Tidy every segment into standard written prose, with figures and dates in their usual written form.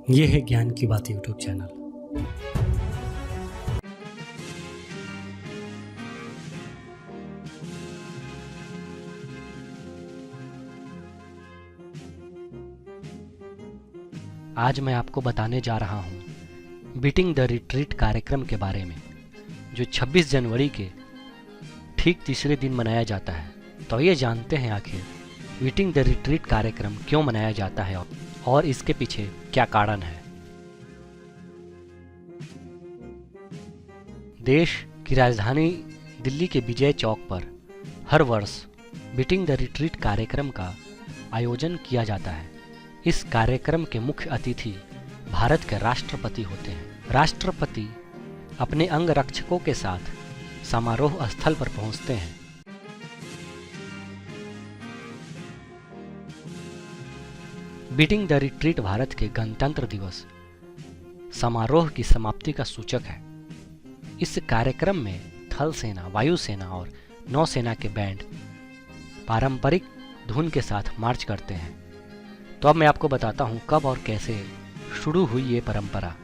ये है ज्ञान की बात यूट्यूब चैनल। आज मैं आपको बताने जा रहा हूँ बीटिंग द रिट्रीट कार्यक्रम के बारे में, जो 26 जनवरी के ठीक तीसरे दिन मनाया जाता है। तो ये जानते हैं आखिर बीटिंग द रिट्रीट कार्यक्रम क्यों मनाया जाता है और इसके पीछे क्या कारण है। देश की राजधानी दिल्ली के विजय चौक पर हर वर्ष बीटिंग द रिट्रीट कार्यक्रम का आयोजन किया जाता है। इस कार्यक्रम के मुख्य अतिथि भारत के राष्ट्रपति होते हैं। राष्ट्रपति अपने अंगरक्षकों के साथ समारोह स्थल पर पहुंचते हैं। बीटिंग द रिट्रीट भारत के गणतंत्र दिवस समारोह की समाप्ति का सूचक है। इस कार्यक्रम में थल सेना, वायुसेना और नौसेना के बैंड पारंपरिक धुन के साथ मार्च करते हैं। तो अब मैं आपको बताता हूं कब और कैसे शुरू हुई ये परंपरा।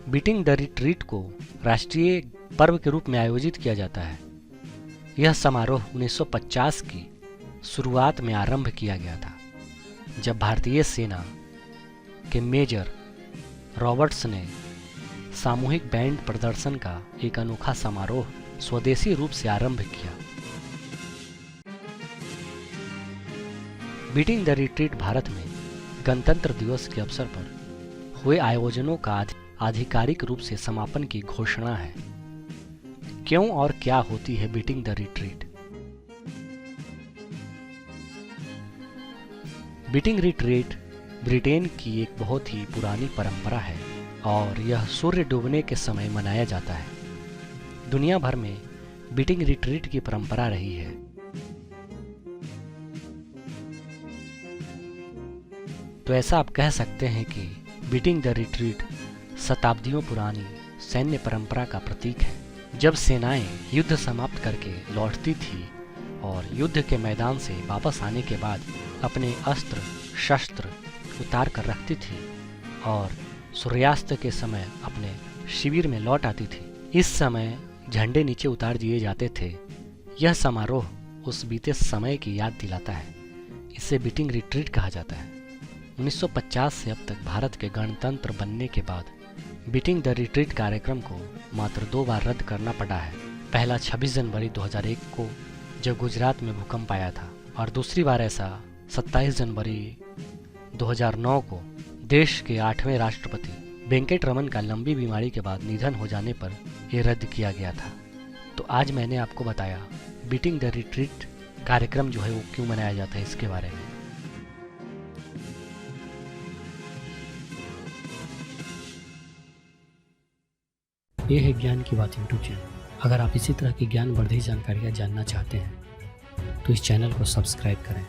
बीटिंग द रिट्रीट को राष्ट्रीय पर्व के रूप में आयोजित किया जाता है। यह समारोह 1950 की शुरुआत में आरंभ किया गया था, जब भारतीय सेना के मेजर रॉबर्ट्स ने सामूहिक बैंड प्रदर्शन का एक अनोखा समारोह स्वदेशी रूप से आरंभ किया। बीटिंग द रिट्रीट भारत में गणतंत्र दिवस के अवसर पर हुए आयोजनों का आधिकारिक रूप से समापन की घोषणा है। क्यों और क्या होती है beating the retreat? Beating retreat Britain की एक बहुत ही पुरानी परंपरा है और यह सूर्य डूबने के समय मनाया जाता है। दुनिया भर में बीटिंग रिट्रीट की परंपरा रही है। तो ऐसा आप कह सकते हैं कि बीटिंग द रिट्रीट शताब्दियों पुरानी सैन्य परंपरा का प्रतीक है। जब सेनाएं युद्ध समाप्त करके लौटती थी और युद्ध के मैदान से वापस आने के बाद अपने अस्त्र शस्त्र उतार कर रखती थी और सूर्यास्त के समय अपने शिविर में लौट आती थी, इस समय झंडे नीचे उतार दिए जाते थे। यह समारोह उस बीते समय की याद दिलाता है। इसे बीटिंग रिट्रीट कहा जाता है। 1950 से अब तक भारत के गणतंत्र बनने के बाद बीटिंग द रिट्रीट कार्यक्रम को मात्र 2 बार रद्द करना पड़ा है। पहला 26 जनवरी 2001 को, जब गुजरात में भूकंप आया था, और दूसरी बार ऐसा 27 जनवरी 2009 को देश के 8वें राष्ट्रपति वेंकट रमन का लंबी बीमारी के बाद निधन हो जाने पर यह रद्द किया गया था। तो आज मैंने आपको बताया बीटिंग द रिट्रीट कार्यक्रम जो है वो क्यों मनाया जाता है, इसके बारे में। ये है ज्ञान की बात यूट्यूब चैनल। अगर आप इसी तरह की ज्ञानवर्धक जानकारियाँ जानना चाहते हैं तो इस चैनल को सब्सक्राइब करें।